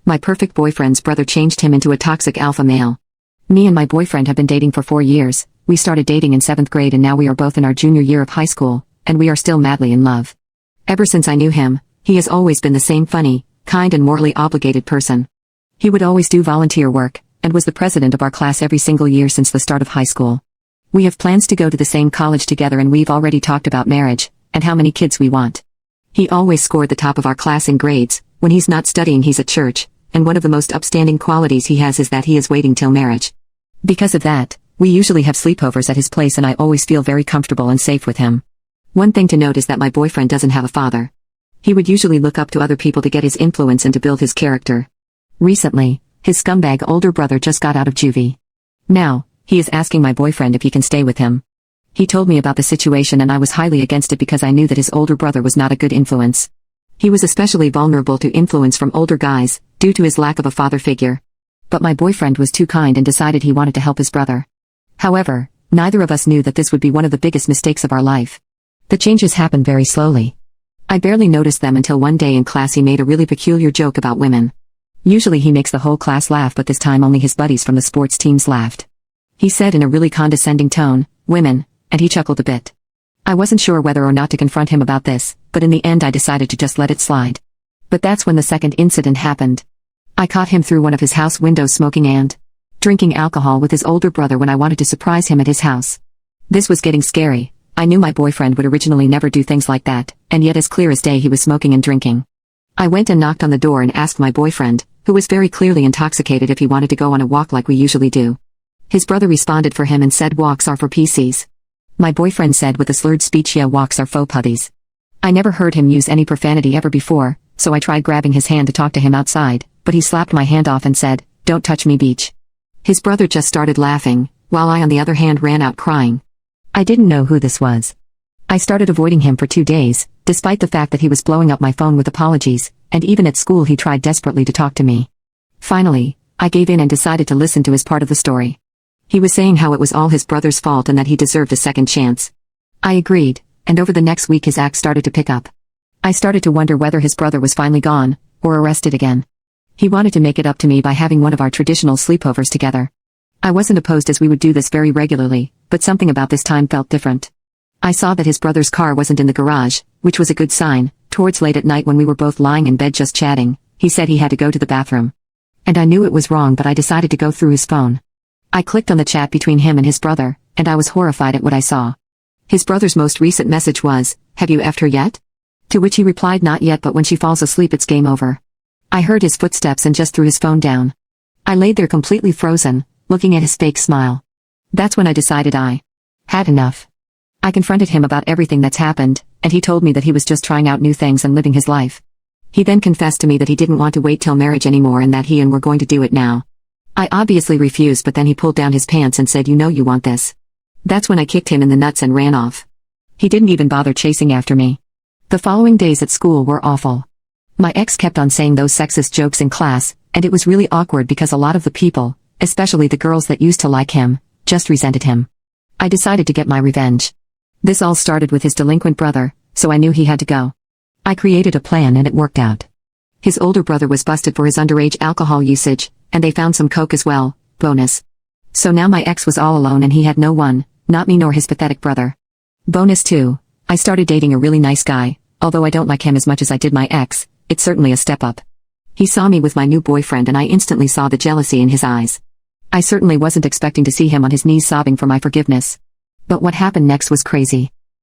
My perfect boyfriend's brother changed him into a toxic alpha male. Me and my boyfriend have been dating for 4 years. We started dating in 7th grade and now we are both in our junior year of high school, and we are still madly in love. Ever since I knew him, he has always been the same funny, kind and morally obligated person. He would always do volunteer work, and was the president of our class every single year since the start of high school. We have plans to go to the same college together and we've already talked about marriage, and how many kids we want. He always scored the top of our class in grades. When he's not studying he's at church, and one of the most upstanding qualities he has is that he is waiting till marriage. Because of that, we usually have sleepovers at his place and I always feel very comfortable and safe with him. One thing to note is that my boyfriend doesn't have a father. He would usually look up to other people to get his influence and to build his character. Recently, his scumbag older brother just got out of juvie. Now, he is asking my boyfriend if he can stay with him. He told me about the situation and I was highly against it because I knew that his older brother was not a good influence. He was especially vulnerable to influence from older guys, due to his lack of a father figure. But my boyfriend was too kind and decided he wanted to help his brother. However, neither of us knew that this would be one of the biggest mistakes of our life. The changes happened very slowly. I barely noticed them until one day in class he made a really peculiar joke about women. Usually he makes the whole class laugh, but this time only his buddies from the sports teams laughed. He said in a really condescending tone, "Women," and he chuckled a bit. I wasn't sure whether or not to confront him about this, but in the end I decided to just let it slide. But that's when the second incident happened. I caught him through one of his house windows smoking and drinking alcohol with his older brother when I wanted to surprise him at his house. This was getting scary. I knew my boyfriend would originally never do things like that, and yet as clear as day he was smoking and drinking. I went and knocked on the door and asked my boyfriend, who was very clearly intoxicated, if he wanted to go on a walk like we usually do. His brother responded for him and said walks are for PCs. My boyfriend said with a slurred speech, yeah, walks are faux putties. I never heard him use any profanity ever before, so I tried grabbing his hand to talk to him outside, but he slapped my hand off and said, "Don't touch me, beach." His brother just started laughing, while I on the other hand ran out crying. I didn't know who this was. I started avoiding him for 2 days, despite the fact that he was blowing up my phone with apologies, and even at school he tried desperately to talk to me. Finally, I gave in and decided to listen to his part of the story. He was saying how it was all his brother's fault and that he deserved a second chance. I agreed, and over the next week his act started to pick up. I started to wonder whether his brother was finally gone, or arrested again. He wanted to make it up to me by having one of our traditional sleepovers together. I wasn't opposed as we would do this very regularly, but something about this time felt different. I saw that his brother's car wasn't in the garage, which was a good sign. Towards late at night when we were both lying in bed just chatting, he said he had to go to the bathroom. And I knew it was wrong, but I decided to go through his phone. I clicked on the chat between him and his brother, and I was horrified at what I saw. His brother's most recent message was, "Have you effed her yet?" To which he replied, "Not yet, but when she falls asleep it's game over." I heard his footsteps and just threw his phone down. I laid there completely frozen, looking at his fake smile. That's when I decided I had enough. I confronted him about everything that's happened, and he told me that he was just trying out new things and living his life. He then confessed to me that he didn't want to wait till marriage anymore and that he and were going to do it now. I obviously refused, but then he pulled down his pants and said, "You know you want this." That's when I kicked him in the nuts and ran off. He didn't even bother chasing after me. The following days at school were awful. My ex kept on saying those sexist jokes in class, and it was really awkward because a lot of the people, especially the girls that used to like him, just resented him. I decided to get my revenge. This all started with his delinquent brother, so I knew he had to go. I created a plan and it worked out. His older brother was busted for his underage alcohol usage, and they found some coke as well, bonus. So now my ex was all alone and he had no one, not me nor his pathetic brother. Bonus 2, I started dating a really nice guy. Although I don't like him as much as I did my ex, it's certainly a step up. He saw me with my new boyfriend and I instantly saw the jealousy in his eyes. I certainly wasn't expecting to see him on his knees sobbing for my forgiveness. But what happened next was crazy.